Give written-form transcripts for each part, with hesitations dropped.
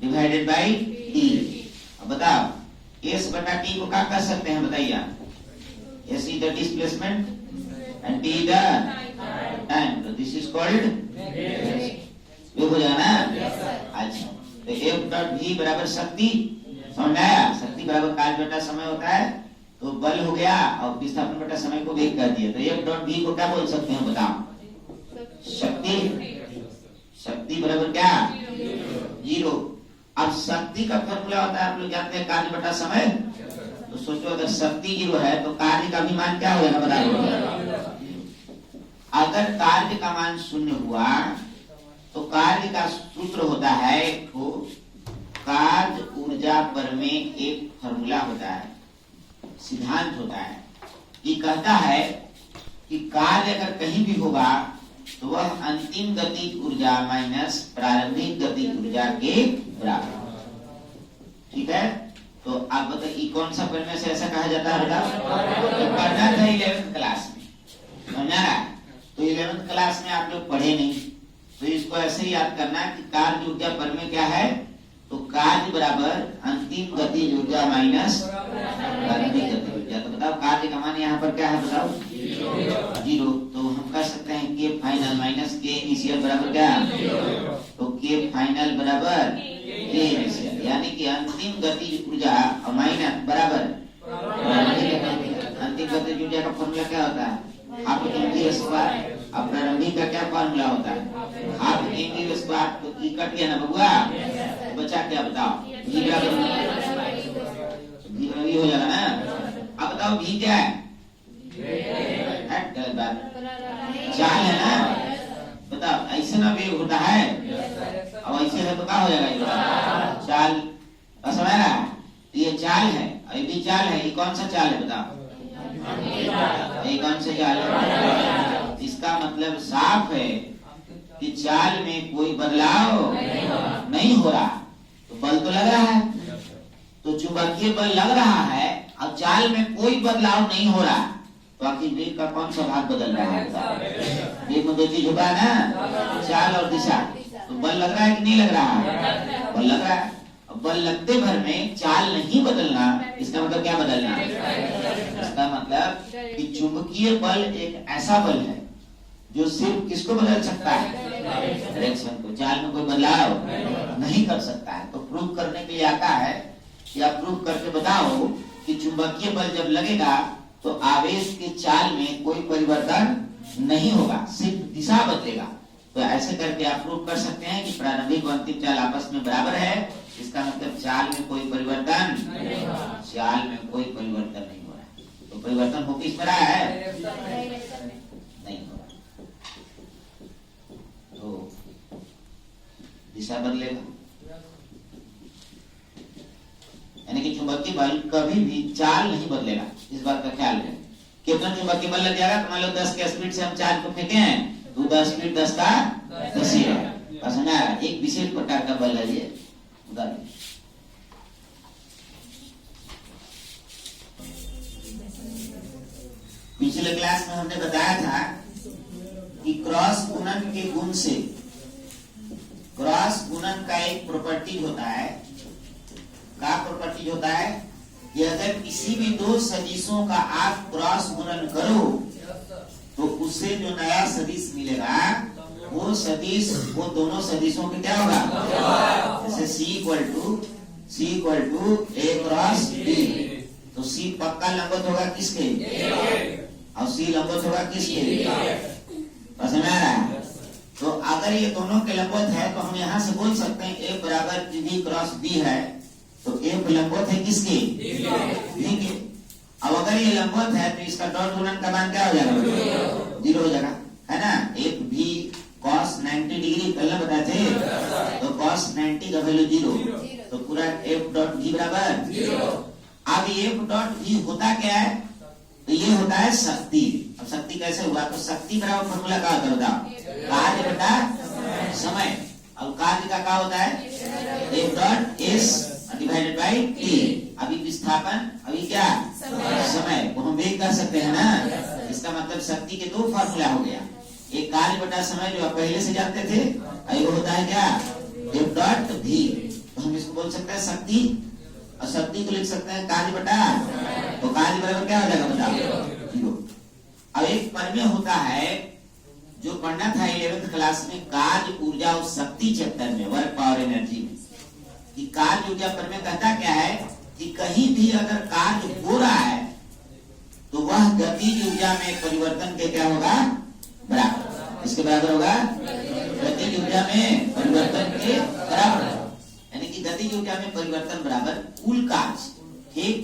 Divided by T. अब बताओ S बटा टी को क्या कर सकते हैं बताइए आप? S is the displacement and T the time, तो दिस इज कॉल्ड ये हो जाएगा ना। अच्छा तो एफ डॉट वी बराबर शक्ति, समझ आया? शक्ति बराबर कार्य बटा समय होता है, तो बल हो गया और विस्थापन बटा समय को वेग कर दिया, तो एफ डॉट वी को क्या बोल सकते हैं बताओ? शक्ति। शक्ति बराबर क्या? जीरो। अब शक्ति का फॉर्मूला होता है आप लोग जानते हैं कार्य बटा समय, तो सोचो अगर शक्ति जीरो है तो कार्य का भी मान क्या हो जाएगा बता दो। अगर कार्य का मान शून्य हुआ तो कार्य का सूत्र होता है तो कार्य ऊर्जा पर में एक फॉर्मूला होता है, सिद्धांत होता है, ये कहता है कि कार्य अगर कहीं भी होगा तो वह अंतिम गतिज ऊर्जा माइनस प्रारंभिक गतिज ऊर्जा के बराबर। ठीक है, तो आप बताइए कौन सा परिमेय से ऐसा कहा जाता है बताओ? तो पढ़ना था 11th क्लास में, समझा रहा है? तो 11th क्लास में आप लोग पढ़े नहीं, तो इसको ऐसे ही याद करना कि कार्य ऊर्जा परिमेय क्या है, तो कार्य बराबर अंतिम गतिज ऊर्जा माइनस प्रारंभिक गतिज ऊर्जा। तो बताओ कार्य का मान यहाँ पर क्या है बताओ? जीरो। तो हम कह सकते हैं के फाइनल माइनस के इनिशियल बराबर क्या? तो के फाइनल बराबर के इनिशियल, यानी कि अंतिम गतिज ऊर्जा और माइनस बराबर अंतिम गतिज ऊर्जा का फॉर्मूला क्या होता है? Half mv square. अब प्रारंभिक का क्या फॉर्मूला होता है? Half mv square. तो ई कट गया ना बबुआ, तो बचा क्या बताओ? v बराबर v हो जाएगा ना। अब बताओ v क्या है? गलत बात, चाल है ना। बताओ ऐसे ना वेग होता है, अब ऐसे है तो क्या हो जाएगा? चाल। समझ रहा है? ये चाल है, ये भी चाल है, ये कौन सा चाल है बताओ? ये कौन सा चाल है? इसका मतलब साफ है कि चाल में कोई बदलाव नहीं हो रहा, तो बल तो लग रहा है, तो चुंबकीय बल लग रहा है और चाल में कोई बदलाव नहीं हो रहा, तो आखिर वेग का कौन सा भाग बदल रहा है? वेग में दो चीज होगा ना, चाल और दिशा। तो बल लग रहा है कि नहीं लग रहा है? बल लग रहा है। बल लगते भर में चाल नहीं बदलना, इसका मतलब क्या बदलना? इसका मतलब कि चुंबकीय बल एक ऐसा बल है जो सिर्फ किसको बदल सकता है? डायरेक्शन को। चाल में कोई बदलाव नहीं कर सकता है। तो प्रूव करने के लिए आता है कि आप प्रूव करके बताओ कि चुंबकीय बल जब लगेगा तो आवेश के चाल में कोई परिवर्तन नहीं होगा, सिर्फ दिशा बदलेगा। तो ऐसे करके आप प्रूव कर सकते हैं कि प्रारंभिक और अंतिम चाल आपस में बराबर है, इसका मतलब चाल में कोई परिवर्तन नहीं हो रहा है। तो परिवर्तन हो किस तरह है? नहीं हो रहा, तो दिशा बदलेगा। यानी कि चुंबकीय बल कभी भी चाल नहीं बदलेगा, इस बात का ख्याल रखें। कितना चुंबकीय बल लग जाएगा? मान लो 10 के स्पीड से हम चार्ज को फेंके हैं तो 10 स्पीड 10 का 10 ही है। समझा? एक विशेष प्रकार का बल है ये। पिछले क्लास में हमने बताया था कि क्रॉस गुणन के गुण से, क्रॉस गुणन का एक प्रॉपर्टी होता है। क्या प्रॉपर्टी होता है? कि अगर किसी भी दो सदिशों का आप क्रॉस गुणन करो तो उससे जो नया सदिश मिलेगा वो सदिश वो दोनों सदिशों के क्या होगा? जैसे C equal to A cross B, तो C पक्का लंबवत होगा किसके? और C लंबवत होगा किसके? समझ आ रहा है? तो अगर ये दोनों के लंबवत है तो हम यहाँ से बोल सकते हैं A बराबर B क्रॉस B है, तो A लंबवत है किसके? B के। अब अगर ये लंबवत है तो इसका डॉट गुणन का मान क्या हो जाएगा? 0 हो जाएगा, है ना। एक भी cos 90 डिग्री कल बताए थे, तो cos 90 का वैल्यू 0, तो पूरा f डॉट v बराबर 0। अब f डॉट v होता क्या है? तो ये होता है शक्ति। अब शक्ति कैसे हुआ? तो शक्ति बराबर फॉर्मूला क्या होता है बताओ? कार्य बटा समय। अब कार्य का क्या होता है? f dot s divided by t। अभी विस्थापन, अभी क्या? समय को हम वेग कर सकते हैं ना। इसका मतलब शक्ति के दो फॉर्मूला हो गया, एक कार्य बटा समय जो आप पहले से जानते थे, और होता है क्या? f dot v। तो हम इसको बोल सकते हैं शक्ति, और शक्ति को लिख सकते हैं कार्य बटा, तो कार्य बराबर क्या हो जाएगा बताओ, 0। अब एक प्रमेय होता है जो पढ़ना था 11th क्लास में, कार्य ऊर्जा और शक्ति चैप्टर में, वर्क पावर एनर्जी में, कि कार्य ऊर्जा प्रमेय कहता क्या है कि कहीं भी अगर कार्य हो रहा है तो वह गतिज ऊर्जा में परिवर्तन के क्या होगा, बराबर, इसके बराबर होगा, गतिज ऊर्जा में परिवर्तन के बराबर, यानी कि गतिज ऊर्जा में परिवर्तन बराबर कुल कार्य, ठीक।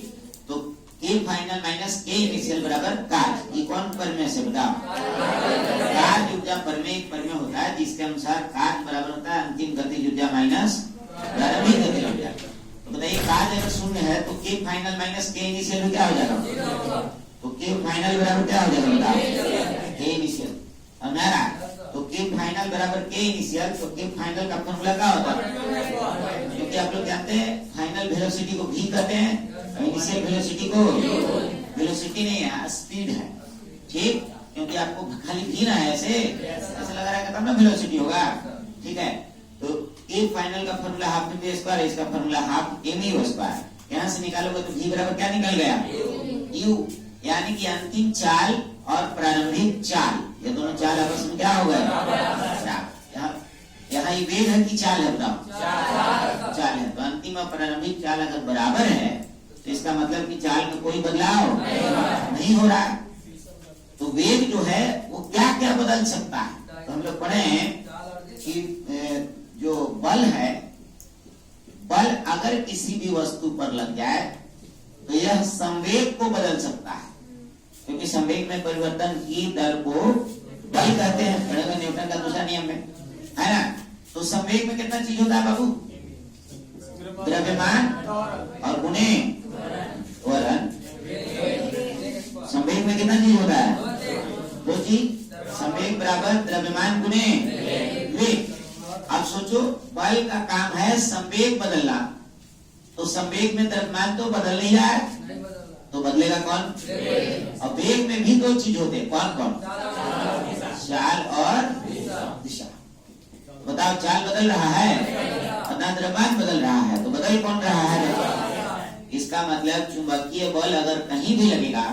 तो के फाइनल माइनस के इनिशियल बराबर कार्य, ये कौन प्रमेय से बताओ, कार्य ऊर्जा प्रमेय एक प्रमेय होता है जिसके अनुसार कार्य बराबर होता है अंतिम गतिज ऊर्जा माइनस प्रारंभिक गतिज ऊर्जा। तो बताइए कार्य अगर शून्य है तो के फाइनल माइनस के इनिशियल क्या हो जाएगा, तो के फाइनल बराबर क्या हो जाएगा बताओ, के इनिशियल, और मेरा तो के फाइनल बराबर के इनिशियल, तो के फाइनल का फॉर्मूला क्या होता है, क्योंकि आप लोग जानते हैं फाइनल वेलोसिटी को v कहते हैं, इनिशियल वेलोसिटी को, वेलोसिटी नहीं है स्पीड है, ठीक, क्योंकि आपको खाली v ना है, ऐसे लगा रहा है तब ना वेलोसिटी होगा, ठीक है। तो के फाइनल का फॉर्मूला हाफ v स्क्वायर, इसका फॉर्मूला हाफ m स्क्वायर, यहाँ से निकालोगे तो v बराबर क्या निकल गया, u, यानी कि अंतिम चाल और प्रारंभिक चाल, ये दोनों चाल आपस में क्या हो गए, यहाँ ये वेग है कि चाल है बताओ, चाल है, तो अंतिम और प्रारंभिक चाल अगर बराबर है तो इसका मतलब कि चाल में कोई बदलाव नहीं हो रहा है। तो वेग जो है वो क्या क्या बदल सकता है, तो हम लोग पढ़े कि जो बल है, बल अगर किसी भी वस्तु पर लग जाए तो यह संवेग को बदल सकता है, क्योंकि संवेग में परिवर्तन की दर को बल कहते हैं, न्यूटन का दूसरा नियम में है ना। तो संवेग में कितना चीज होता है बाबू, द्रव्यमान और गुणे त्वरण, संवेग में कितना चीज होता है, दो चीज, संवेग बराबर द्रव्यमान गुणे वेग। अब सोचो बल का काम है संवेग बदलना, तो संवेग में द्रव्यमान तो बदल नहीं रहा है, तो बदलेगा कौन, और वेग में भी दो चीज होते हैं, कौन कौन, चाल और दिशा। बताओ चाल बदल रहा है और ना द्रव्यमान बदल रहा है, तो बदल कौन रहा है, इसका मतलब चुंबकीय बल अगर कहीं भी लगेगा,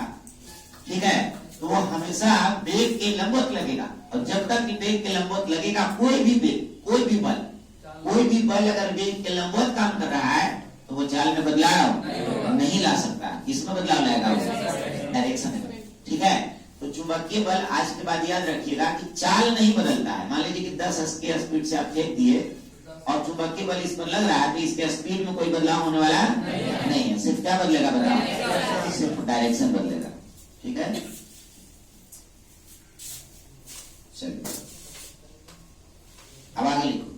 ठीक है, तो वो हमेशा वेग के लंबवत लगेगा, और जब तक वेग के लंबवत लगेगा कोई भी वेग, कोई भी बल अगर वेग के लंबवत काम कर रहा है तो वो चाल में बदलाव नहीं ला सकता, इसमें बदलाव लाएगा डायरेक्शन में, ठीक है। तो चुंबकीय बल आज के बाद याद रखिएगा कि चाल नहीं बदलता है। मान लीजिए कि 10 के स्पीड से आप फेंक दिए और चुंबकीय बल इस पर लग रहा है तो इसके स्पीड में कोई बदलाव होने वाला नहीं है, सिर्फ क्या बदलेगा बताओ, सिर्फ डायरेक्शन बदलेगा, ठीक है। चलिए अब आगे लिखो,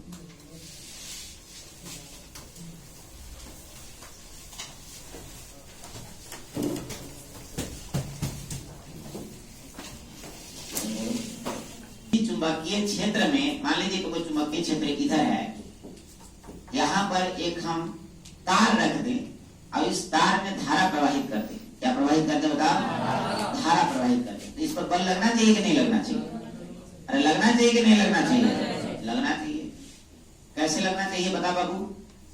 चुंबकीय क्षेत्र में मान लीजिए कि कोई चुंबकीय क्षेत्र इधर है, यहाँ पर एक हम तार रख दें, अब इस तार में धारा प्रवाहित करते, क्या प्रवाहित करते बताओ, धारा प्रवाहित करते, तो इस पर बल लगना चाहिए कि नहीं लगना चाहिए, अरे लगना चाहिए कि नहीं लगना चाहिए, लगना चाहिए। कैसे लगना चाहिए बता बाबू,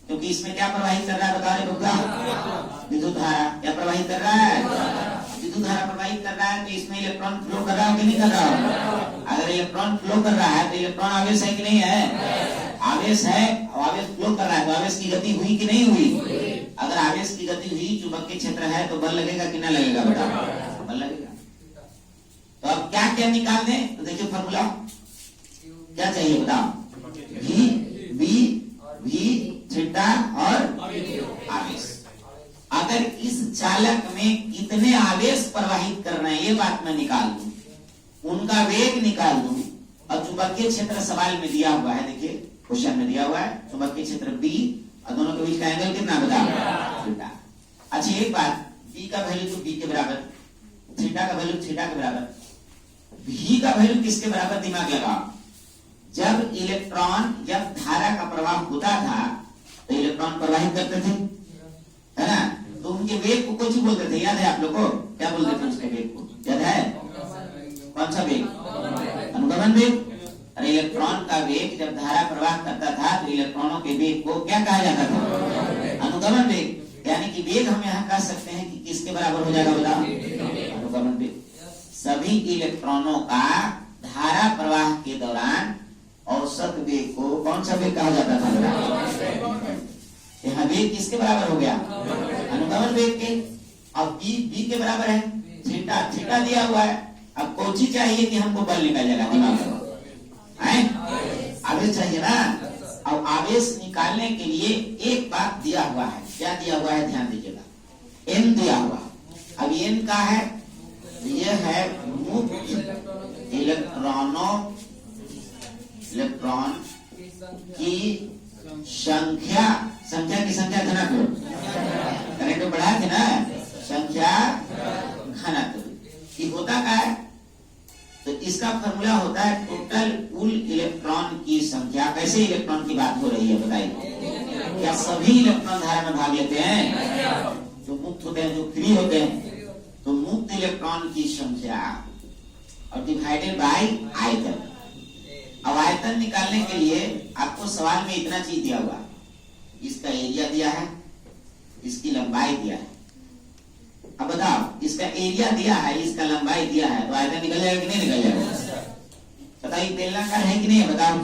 क्योंकि इसमें क्या प्रवाहित कर रहा है बता रहे बबुआ, विद्युत धारा, क्या प्रवाहित कर रहा है, विद्युत धारा प्रवाहित कर रहा है, तो इसमें इलेक्ट्रॉन फ्लो कर रहा है कि नहीं कर रहा है, अगर इलेक्ट्रॉन फ्लो कर रहा है तो इलेक्ट्रॉन आवेश है कि नहीं है, आवेश है, और आवेश फ्लो कर रहा है तो आवेश की गति हुई कि नहीं हुई, अगर आवेश की गति हुई, चुंबकीय क्षेत्र है तो बल लगेगा कि ना लगेगा बताओ, बल लगेगा। तो अब क्या क्या निकाल दें, तो देखिए फॉर्मूला क्या चाहिए बताओ, v थीटा और आवेश। अगर इस चालक में कितने आवेश प्रवाहित करना है ये बात मैं निकाल दूं, उनका वेग निकाल दूं, और चुंबकीय क्षेत्र सवाल में दिया हुआ है, देखिए क्वेश्चन में दिया हुआ है चुंबकीय क्षेत्र B और दोनों के बीच का एंगल कितना बताओ, थीटा। अच्छा एक बात, B का वैल्यू तो B के बराबर, थीटा का वैल्यू थीटा के बराबर, V का वैल्यू किसके बराबर, दिमाग लगाओ, जब इलेक्ट्रॉन, जब धारा का प्रवाह होता था तो इलेक्ट्रॉन प्रवाहित करते थे, है ना, तो उनके वेग को कुछ बोलते थे, याद है आप लोग को, क्या बोलते थे उसके वेग को, याद है, कौन सा वेग, अनुगमन वेग। अरे इलेक्ट्रॉन का वेग जब धारा प्रवाह करता था तो इलेक्ट्रॉनों के वेग को क्या कहा जाता था, अनुगमन वेग, यानी कि वेग हम यहाँ कह सकते हैं कि किसके बराबर हो जाएगा बताओ, अनुगमन वेग। सभी इलेक्ट्रॉनों का धारा प्रवाह के दौरान औसत वेग को कौन सा वेग कहा जाता था? यहाँ वेग किसके बराबर हो गया? अनुगमन वेग के। अब बी के बराबर है, थीटा थीटा दिया हुआ है। अब कोची चाहिए कि हमको बल निकल जाएगा दिमाग में, आवेश चाहिए ना। अब आवेश निकालने के लिए एक बात दिया हुआ है, क्या दिया हुआ है ध्यान दीजिएगा, एन दिया हुआ। अब एन का है, यह है मुक्त इलेक्ट्रॉन की संख्या, संख्या की संख्या घनत्व, करेक्ट बढ़ा थे ना, संख्या घनत्व की होता क्या है? तो इसका फॉर्मूला होता है टोटल कुल इलेक्ट्रॉन की संख्या। कैसे इलेक्ट्रॉन की बात हो रही है बताइए? क्या सभी इलेक्ट्रॉन धारा में भाग लेते हैं? जो मुक्त होते हैं, जो फ्री होते हैं, तो मुक्त इलेक्ट्रॉन की संख्या और डिवाइडेड बाय आयतन। अब आयतन निकालने के लिए आपको सवाल में इतना चीज दिया हुआ, इसका एरिया दिया है, इसकी लंबाई दिया है। अब बताओ, इसका एरिया दिया है, इसका लंबाई दिया है, तो आयतन निकल जाएगा कि नहीं निकल जाएगा? बताइए, बेलनाकार है कि नहीं है बताओ?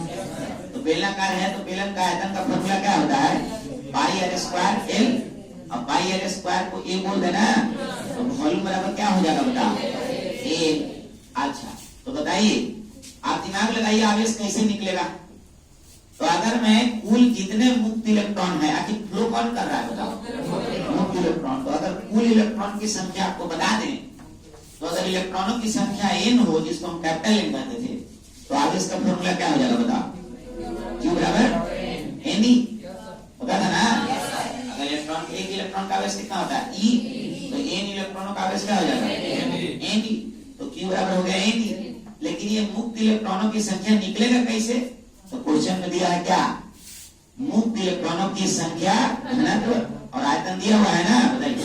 तो बेलनाकार है तो बेलन का आयतन का फॉर्मूला क्या होता है? पाई आर स्क्वायर एल। अब पाई आर स्क्वायर को ए बोल देना, तो वॉल्यूम बराबर क्या हो जाएगा बताओ? ए। अच्छा, तो बताइए, आप दिमाग लगाइए, आवेश कैसे निकलेगा? तो अगर मैं कुल जितने मुक्त इलेक्ट्रॉन है, आखिर फ्लो कौन कर रहा है बताओ? मुक्त इलेक्ट्रॉन। तो अगर कुल इलेक्ट्रॉन की संख्या आपको बता दें, तो अगर इलेक्ट्रॉनों की संख्या एन हो, जिसको हम कैपिटल एन कहते थे, तो आवेश का फॉर्मूला क्या हो जाएगा बताओ? क्यू बराबर एन ई होता था ना। अगर इलेक्ट्रॉन, एक इलेक्ट्रॉन का आवेश कितना होता है? ई। तो एन इलेक्ट्रॉनों का आवेश क्या हो जाएगा? N e. तो क्यू बराबर हो गया एन ई। लेकिन ये मुक्त इलेक्ट्रॉनों की संख्या निकलेगा कैसे? तो क्वेश्चन में दिया है क्या? मुक्त इलेक्ट्रॉनों की संख्या घनत्व और आयतन दिया हुआ है ना, बताइए।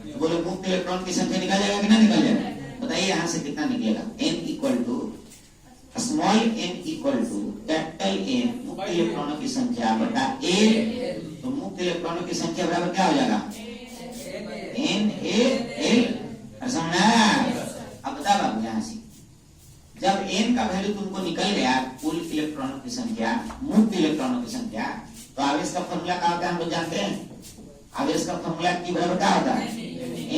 तो बोलो मुक्त इलेक्ट्रॉन की संख्या निकल जाएगा कि ना निकल जाएगा? बताइए यहाँ से कितना निकलेगा? n equal to small n equal to capital N, मुक्त इलेक्ट्रॉनों की संख्या बटा a। तो मुक्त इलेक्ट्रॉनों की संख्या बराबर क्या हो जाएगा? n a l। समझना? अब बता बाबू, यहाँ से जब n का वैल्यू तुमको निकल गया, कुल इलेक्ट्रॉनों की संख्या, मुक्त इलेक्ट्रॉनों की संख्या, तो आवेश का फॉर्मूला क्या होता है हम लोग जानते हैं? आवेश का फॉर्मूला की बराबर क्या होता है?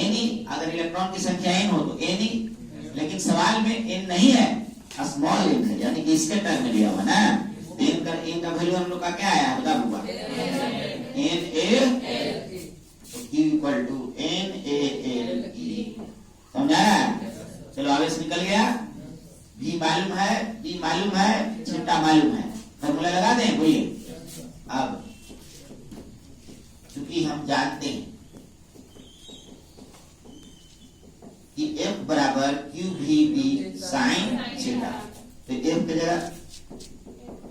n ई। अगर इलेक्ट्रॉन की संख्या n हो तो n ई, लेकिन सवाल में n नहीं है, स्मॉल n है, यानी कि इसके टर्म में दिया हुआ ना। n का वैल्यू हम लोग का क्या आया बता दूंगा? n a। तो q इक्वल टू n a l e। समझा? चलो आवेश निकल गया, भी मालूम है, बी मालूम है, थीटा मालूम है। फॉर्मूला लगा दें, बोलिए। अब क्योंकि हम जानते हैं कि F बराबर क्यू भी बी साइन थीटा, तो F की जगह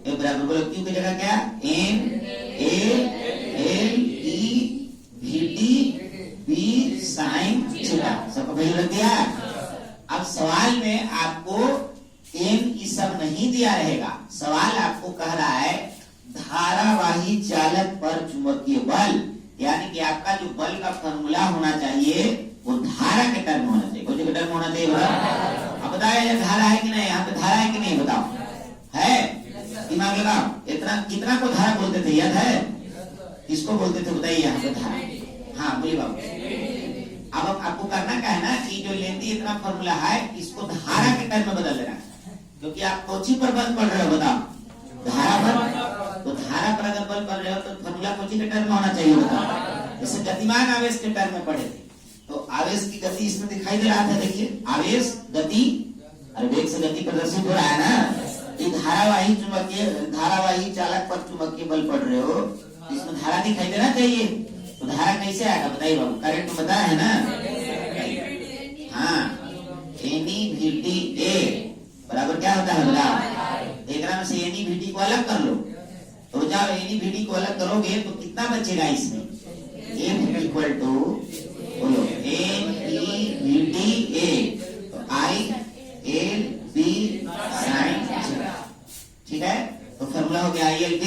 F बराबर बोलो क्यू की जगह क्या? N A L E V D B sine theta. सबको वैल्यू लग गया। अब सवाल में आपको n ये सब नहीं दिया रहेगा, सवाल आपको कह रहा है धारावाही चालक पर चुंबकीय बल, यानी कि आपका जो बल का फॉर्मूला होना चाहिए वो धारा के टर्म होना चाहिए। कौन से टर्म होना चाहिए बताओ? अब बताया धारा है कि नहीं? यहाँ पे धारा है कि नहीं बताओ? है? दिमाग लगाओ। इतना कितना को धारा बोलते थे, याद है? किसको बोलते थे बताइए यहाँ पे धारा? हाँ बोलिए बाबू। अब आपको करना क्या है ना, कि जो लेंदी इतना फॉर्मूला है, इसको धारा के टर्म में बदल देना, क्योंकि आप कोची पर बल पढ़ रहे हो बताओ? धारा पर। तो धारा पर अगर बल पढ़ रहे हो तो फॉर्मूला कोची के टर्म में होना चाहिए बताओ? जैसे गतिमान आवेश के टर्म में पढ़े थे, तो आवेश की गति इसमें दिखाई दे रहा था, देखिए आवेश गति और वेग से गति प्रदर्शित हो रहा है ना। ये धारावाही चुंबकीय, धारावाही चालक पर चुंबकीय बल पढ़ रहे हो, इसमें धारा दिखाई देना चाहिए। तो धारा कैसे आएगा बताइए बाबू? करंट पता है ना? हाँ, NEVTA बराबर क्या होता है बताओ? एक में से NEVT को अलग कर लो, तो जब NEVT को अलग करोगे तो कितना बचेगा इसमें? F इक्वल टू बोलो NEVTA, तो ILB साइन थीटा। ठीक है, तो फॉर्मूला हो गया ILB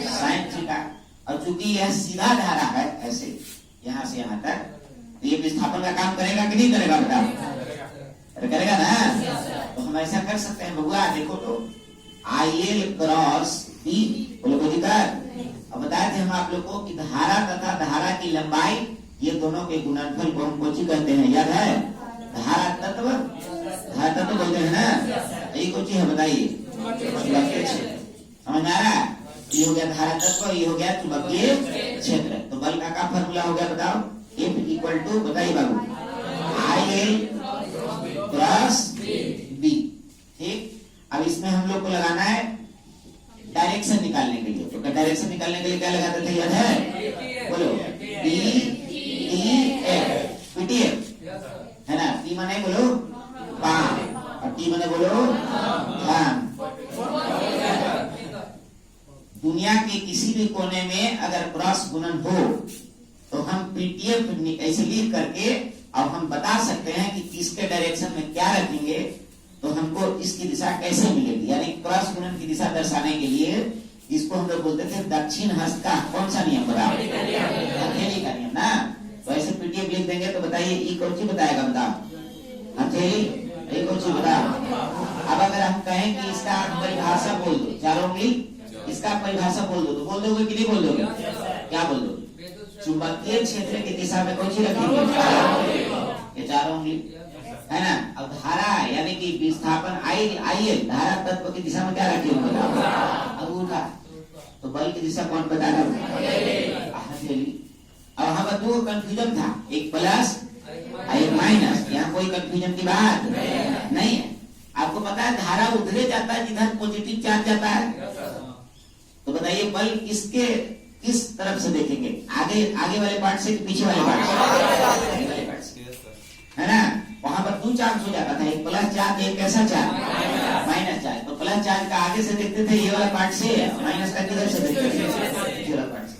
साइन थीटा। और चूंकि यह सीधा धारा है ऐसे यहां से यहां तक, तो ये विस्थापन का काम करेगा कि नहीं करेगा बेटा? करेगा ना। तो हम ऐसा कर सकते हैं बबुआ, देखो तो IL क्रॉस B, बोलो कोई दिक्कत? अब बताए थे हम आप लोग को कि धारा तथा धारा की लंबाई ये दोनों के गुणनफल को हम कोची कहते हैं, याद है? धारा तत्व बोलते हैं ना, ये कोची है बताइए? चुंबकीय क्षेत्र। समझ आ रहा है? ये हो गया धारा तत्व, ये हो गया चुंबकीय क्षेत्र। तो बल का फॉर्मूला हो गया बताओ? F इक्वल टू, बताइए बाबू, IL क्रॉस B। ठीक, अब इसमें हम लोग को लगाना है डायरेक्शन निकालने के लिए। तो डायरेक्शन निकालने के लिए क्या लगाते थे, याद है? बोलो PTF है ना। P माने बोलो पाम, और T माने बोलो धाम। दुनिया के किसी भी कोने में अगर क्रॉस गुणन हो तो हम PTF ऐसे लिख करके अब हम बता सकते हैं कि किसके डायरेक्शन में क्या रखेंगे तो हमको इसकी दिशा कैसे मिलेगी। यानी क्रॉस गुणन की दिशा दर्शाने के लिए इसको हम लोग बोलते थे दक्षिण हस्त का कौन सा नियम बताओ? हथेली का नियम ना। तो ऐसे PTF लिख देंगे तो बताइए ई कौन सी बताएगा, बताओ? हथेली, ये कौन सी बताओ? अब अगर हम कहें कि इसका परिभाषा बोल दो, चारों उंगली, इसका परिभाषा बोल दो, तो बोल दोगे कि नहीं बोल दोगे? क्या बोल दोगे? चुंबकीय क्षेत्र की दिशा में कौन सी रखेंगे? ये चारों उंगली है ना। अब धारा यानी कि विस्थापन IL धारा तत्व की दिशा में क्या रखेंगे? अंगूठा। तो बल की दिशा कौन बता रहा? हथेली। अब हम दो कंफ्यूजन था, एक प्लस एक माइनस, यहाँ कोई कंफ्यूजन की बात नहीं है। आपको पता है धारा उधरे जाता है जिधर पॉजिटिव चार्ज जाता है। तो बताइए बल किस तरफ से देखेंगे? आगे वाले पार्ट से कि पीछे वाले पार्ट से? है ना। वहां पर दो चार्ज हो जाता था, एक प्लस चार्ज एक कैसा चार्ज? Minus charge. तो प्लस चार्ज का आगे से देखते थे ये वाला पार्ट से, माइनस का किधर से देखते थे? ये वाला पार्ट से।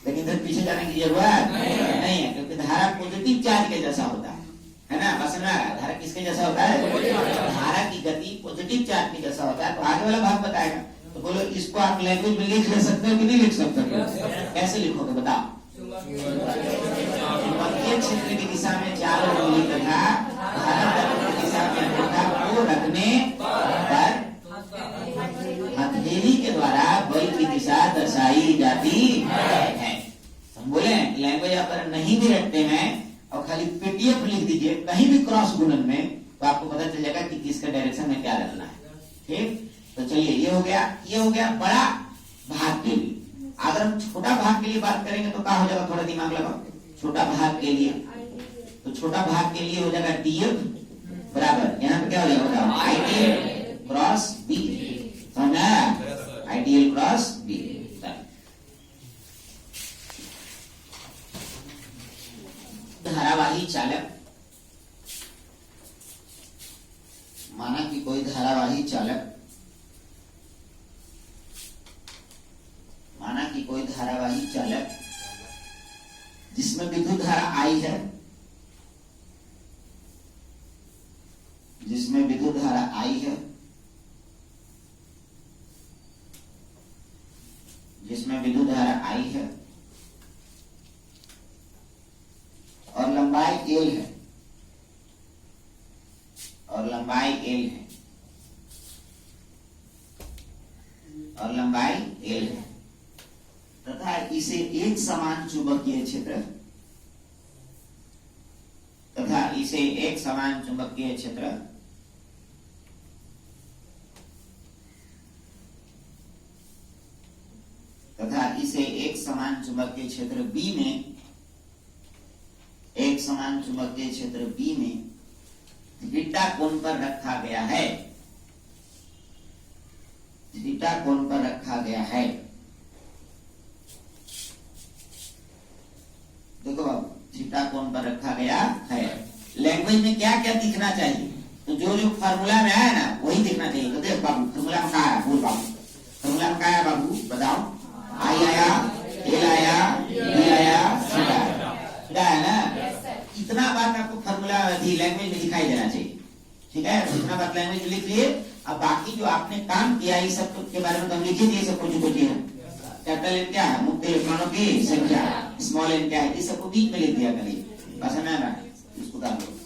लेकिन इधर पीछे जाने की जरूरत नहीं है, क्योंकि धारा पॉजिटिव चार्ज के जैसा होता है ना। बस ना, धारा किसके जैसा होता है? धारा की गति पॉजिटिव चार्ज के जैसा होता है। तो आगे वाला भाग बताएगा। तो बोलो इसको आप लैंग्वेज में लिख ले सकते हो कि नहीं लिख सकते हो? कैसे लिखोगे बताओ? चुंबकीय क्षेत्र की दिशा में चारों उंगली तथा धारा तत्व की दिशा में अंगूठा को रखने पर हथेली के द्वारा बल की दिशा दर्शाई जाती है। हम बोले लैंग्वेज अगर नहीं भी रखते हैं और खाली PTF लिख दीजिए कहीं भी क्रॉस गुणन में, तो आपको पता चल जाएगा कि किसके डायरेक्शन में क्या डालना है। ठीक, तो चलिए ये हो गया बड़ा भाग के लिए। अगर हम छोटा भाग के लिए बात करेंगे तो क्या हो जाएगा? थोड़ा दिमाग लगाओ। छोटा भाग के लिए, तो छोटा भाग के लिए हो जाएगा DF बराबर, यहाँ पे क्या हो जाएगा? IDL cross B। समझा? IDL cross B। धारावाही चालक, माना कि कोई धारावाही चालक, जिसमें विद्युत धारा I है, जिसमें विद्युत धारा I है, जिसमें विद्युत धारा I है और लंबाई L है, और लंबाई L है, और लंबाई L है, तथा इसे एक समान चुंबकीय क्षेत्र, तथा इसे एक समान चुंबकीय क्षेत्र तथा इसे एक समान चुंबकीय क्षेत्र B में, एक समान चुंबकीय क्षेत्र B में थीटा कोण पर रखा गया है, थीटा कोण पर रखा गया है। देखो बाबू, थीटा कोण पर रखा गया है। लैंग्वेज में क्या क्या दिखना चाहिए? तो जो जो फार्मूला में आया ना वही दिखना चाहिए। तो देख बाबू, फार्मूला में क्या आया? बोल बाबू, फार्मूला में क्या आया बाबू? बताओ। I आया, L आया, B आया, थीटा आया, थीटा है ना। इतना बात आपको फार्मूला लैंग्वेज में दिखाई देना चाहिए। ठीक है, इतना बात लैंग्वेज में लिख लिए। अब बाकी जो आपने काम किया इस सब के बारे में तो हम लिख ही दिए, सब कुछ है। कैपिटल एन क्या है? मुक्त इलेक्ट्रॉनों की संख्या। स्मॉल एन क्या है? इस सबको बीच में लिख दिया करिए, बस है ना, इसको डाल दो।